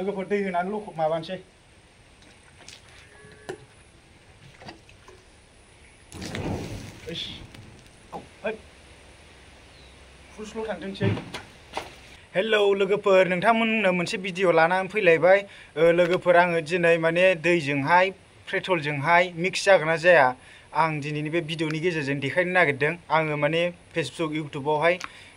लोगोफोर दै होनानै लखब माबानोसै इस फुल स्ल' थांथोंसै हेलौ लोगोफोर नोंथांमोननो मोनसे भिडिअ लानानै फैलायबाय लोगोफोर आङो दिनै माने दैजोंहाय पेट्रलजोंहाय मिक्स जागोन ना जाया आं दिनैनि बे भिडिअनि गेजेरजों देखायनो नागिरदों आङो माने फेसबुक इउटुबावहाय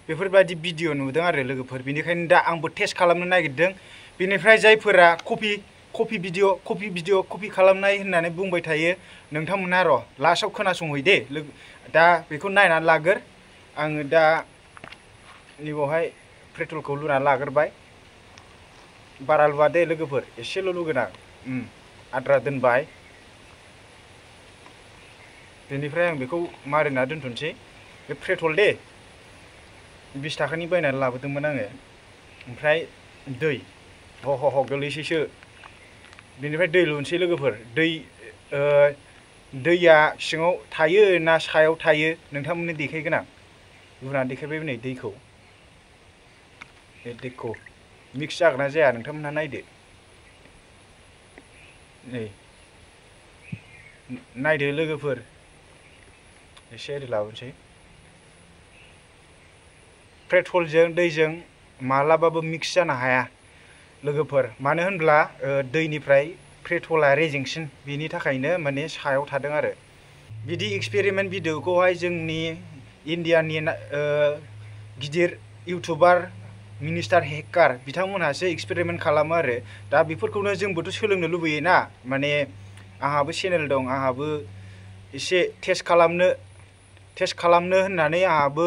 बेफोरबायदि भिडिअ नुदों आरो लोगोफोर बेनिखायनो दा आंबो टेस्ट खालामनो नागिरदों बेनिफ्राय जायफोरा कपि खालामनाय होननानै बुंबाय थायो नोंथांमोनहा र' लास्टआव खोनासंहै दे दा बेखौ नायनानै लागोर आङो दा नैबावहाय पेट्रलखौ लुनानै लाग्रोबाय बारा लुवा दे लोगोफोर एसेल' लुगोन आं आद्रा दोनबाय बेनिफ्राय आं बेखौ मारिना दोनथ'नोसै बे पेट्रल दे 20 थाखानि बायनानै लाबोदोंमोन आङो ओमफ्राय दै ह गोलैसैसो बेनिफ्राय दै लुनोसै लोगोफोर दैया सिङाव थायो ना सायाव थायो नोंथांमोननो देखायगोन आं लुनानै देखायबाय नै दैखौ बे दैखौ मिक्स जागोन ना जाया नोंथांमोनहा नायदो नै नायदो लोगोफोर एसे ओरै लाबोनोसै पेट्रलजों दैजों मालाबाबो मिक्स जानो हाया लोगोफोर मानो होनब्ला दैनिफ्राय पेट्रला रेजेंसिन बेनि थाखायनो माने सायाव थादों आरो बिदि एक्सपेरिमेन्ट भिडिअखौहाय जोंनि इन्डियानि गिदिर इउटुबार मिनिस्टार हेकार बिथांमोनहासो एक्सपेरिमेन्ट खालामो आरो दा बेफोरखौनो जोंबोथ' सोलोंनो लुबैयो ना माने आंहाबो चेनेल दं आंहाबो एसे टेस्ट खालामनो होननानै आंहाबो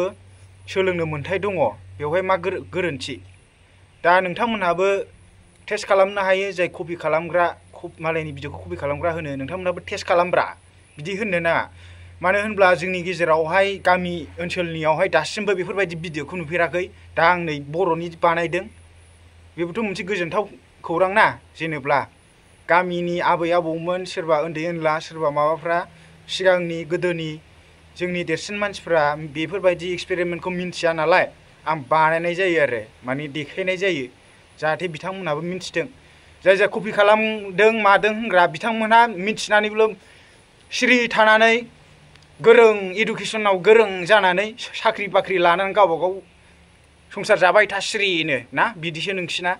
सोलोंनो मोन्थाय दङ बेवहाय मा गोरोन्थि दा नोंथांमोनहाबो टेस्ट खालामनो हायो जाय कपि खालामग्रा मालायनि भिडिअखौ कपि खालामग्रा होनो नोंथांमोनहाबो टेस्ट खालामब्रा बिदि होननो नाङा मानो होनब्ला जोंनि गेजेरावहाय गामि ओनसोलनियावहाय दासिमबो बेफोरबायदि भिडिअखौ नुफेराखै दा आं नै बर'नि बानायदों बेबोथ' मोनसे गोजोनथाव खौरां ना जेनेब्ला गामिनि आबै आबौमोन सोरबा उन्दै उनला सोरबा माबाफ्रा सिगांनि गोदोनि जोंनि देरसिन मानसिफ्रा बेफोरबायदि एक्सपेरिमेन्टखौ मिन्थिया नालाय आं बानायनाय जायो आरो माने देखायनाय जायो जाहाथे बिथांमोनहाबो मिन्थिथों जाय कपि खालामदों मादों होनग्रा बिथांमोनहा मिन्थिनानैबो सिरि थानानै गोरों इडुकेसनाव गोरों जानानै साख्रि बाख्रि लानानै गावबागाव संसार जाबाय था सिरिनो ना बिदिसो नोंसिना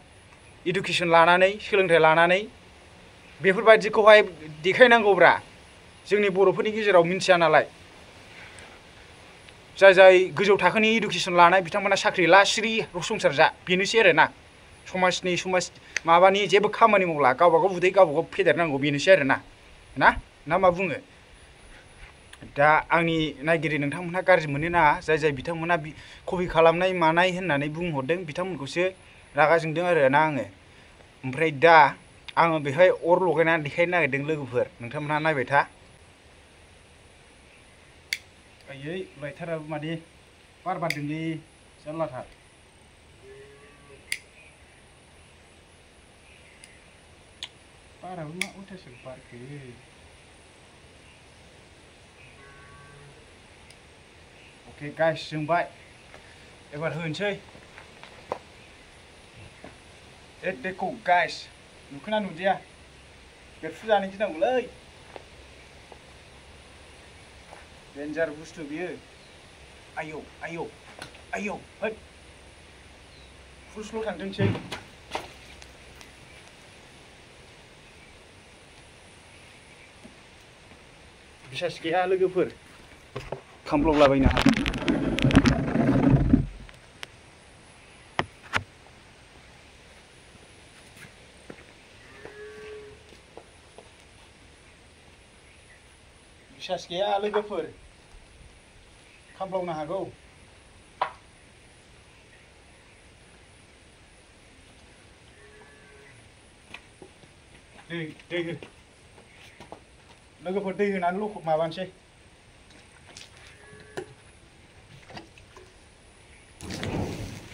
इडुकेसन लानानै सोलोंथाइ लानानै बेफोरबायदिखौहाय देखायनांगौब्रा जोंनि बर'फोरनि गेजेराव मिन्थिया नालाय जाय गोजौ थाखोनि इडुकेसन लानाय बिथांमोना साख्रि ला सिरि संसार जा बेनोसै आरो ना समाज माबानि जेबो खामानि मावला गावबागाव उदै गावबागाव फेदेरनांगौ बेनोसै आरो ना मा बुङो दा आंनि नायगिरि नोंथांमोनहा गाज्रि मोननो नाङा जाय बिथांमोनहा कपि खालामनाय मानाय होननानै बुंहरदों बिथांमोनखौसो रागा जोंदों आरो ना आङो ओमफ्राय दा आङो बेहाय अर लगायनानै देखायनो नागिरदों लोगोफोर नोंथांमोनहा नायबाय था आयै लाइटाराबो माने बार बारदोंलै जारलाथार बाराबो मा उल्थासो बारखो अके गाइस जोंबाय एबार होनोसै देखौ गाइस नुखोना नुदिया बेरफु जानो गिनांगौलै डेन्जार बुस्थु बियो आयौ है फुल स्ल' थांथोंसै बिसास गैया लोगोफोर खामब्लावलाबायनो हागौ बिसास गैया लोगोफोर खामब्लावनो हागौ दै लोगोफोर दै होनानै लखब माबानोसै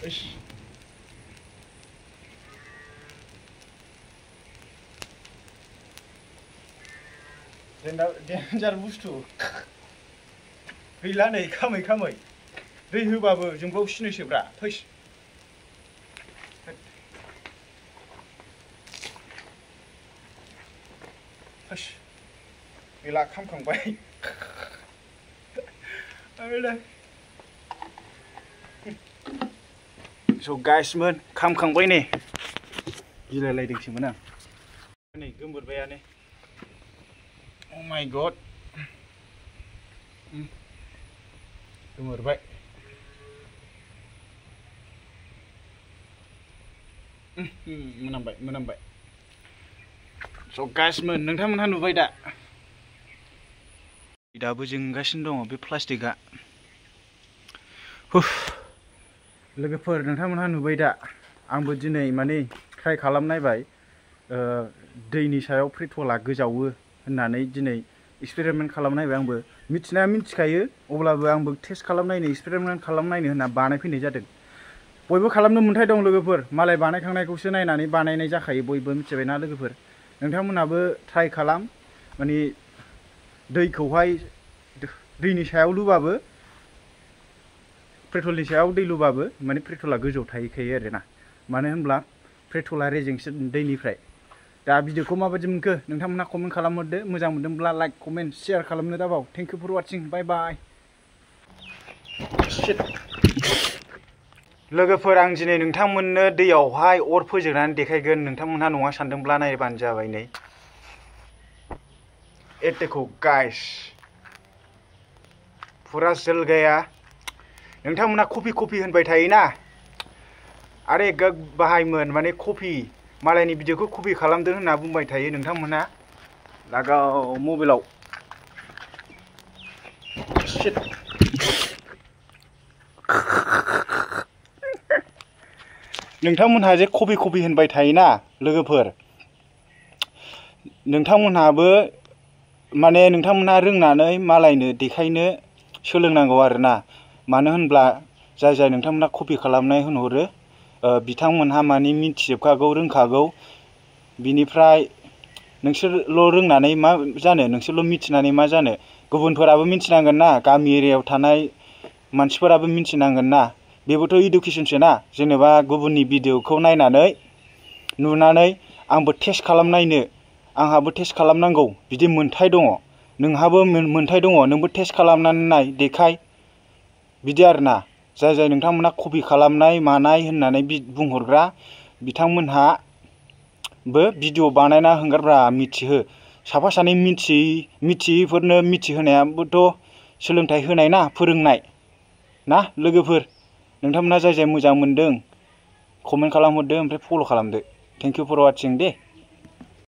इस डेन्जार बुस्थु गैला नै खामै दै होबाबो जोंब्लाव सिनोसोब्रा थैस गैला खामखांबाय स' गाइसमोन खामखांबाय नै गिलायलायदोंसोमोन आं नै गोमोरबायानो अ माय गड गोमोरबाय मोनामबाय स' गाइसमोन नोंथांमोनहा नुबाय दा दाबो जोंगासिनो दङ बे प्लास्टिकआ लोगोफोर नोंथांमोनहा नुबाय दा आंबो दिनै माने ट्राइ खालामनायबाय दैनि सायाव पेट्रला गोजावो होननानै दिनै एक्सपेरिमेन्ट खालामनायबाय आंबो मिथिनाया मिथिखायो अब्लाबो आंबो टेस्ट खालामनायनो एक्सपेरिमेन्ट खालामनायनो होनना बानायफैनाय जादों बयबो खालामनो मोन्थाय दं लोगोफोर मालाय बानायखांनायखौसो नायनानै बानायनाय जाखायो बयबो मिथिबायना लोगोफोर नोंथांमोनहाबो ट्राइ खालाम माने दैखौहाय दैनि सायाव लुबाबो पेट्रलनि सायाव दै लुबाबो माने पेट्रला गोजौआव थाहैखायो आरोना मानो होनब्ला पेट्रला रेजेंसो दैनिफ्राय दा भिडिअखौ माबायदि मोनखो नोंथांमोनहा कमेन्ट खालामहरदो मोजां मोनदोंब्ला लाइक कमेन्ट शेयार खालामनो दाबाव थेंक इउ फर वाचिं बाय बाय लोगोफोर आं दिनै नोंथांमोननो दैयावहाय अर फोजोंनानै देखायगोन नोंथांमोनहा नङा सानदोंब्ला नायबानो जाबाय नै एटेको गाइस फुरा जल गया नोंथांमोनहा कफि होनबाय थायोना आरे गग बाहायमोन माने कफि मालायनि भिडिअखौ कपि खालामदों होनना बुंबाय थायो नोंथांमोनहा लागाव मबाइलाव नोंथांमोनहा जे कपि होनबाय थायोना लोगोफोर नोंथांमोनहाबो माने नोंथांमोनहा रोंनानै मालायनो देखायनो सोलोंनांगौ आरोना मानो होनब्ला जाय नोंथांमोनहा कपि खालामनाय होनहरो बिथांमोनहा माने मिथिजोबखागौ रोंखागौ बिनिफ्राय नोंसोरल' रोंनानै मा जानो नोंसोरल' मिथिनानै मा जानो गुबुनफोराबो मिथिनांगोन ना गामि एरियायाव थानाय मानसिफोराबो मिथिनांगोन ना बेबोथ' इडुकेसनसो ना जेनेबा गुबुननि भिडिअखौ नायनानै नुनानै आंबो टेस्ट खालामनायनो आंहाबो टेस्ट खालामनांगौ बिदि मोन्थाय दङ नोंहाबो मोन्थाय दङ नोंबो टेस्ट खालामनानै नाय देखाय बिदि आरोना जाय नोंथांमोनहा कपि खालामनाय मानाय होननानै बुंहरग्रा बिथांमोनहाबो भिडिअ बानायना हंगारब्रा मिथिहो साफा सानै मिथियैफोरनो मिथिहोनायाबोथ' सोलोंथाइ होनाय ना फोरोंनाय ना लोगोफोर नोंथांमोनहा जाय मोजां मोनदों कमेन्ट खालामहरदो ओमफ्राय फल' खालामदो thank you for watching Day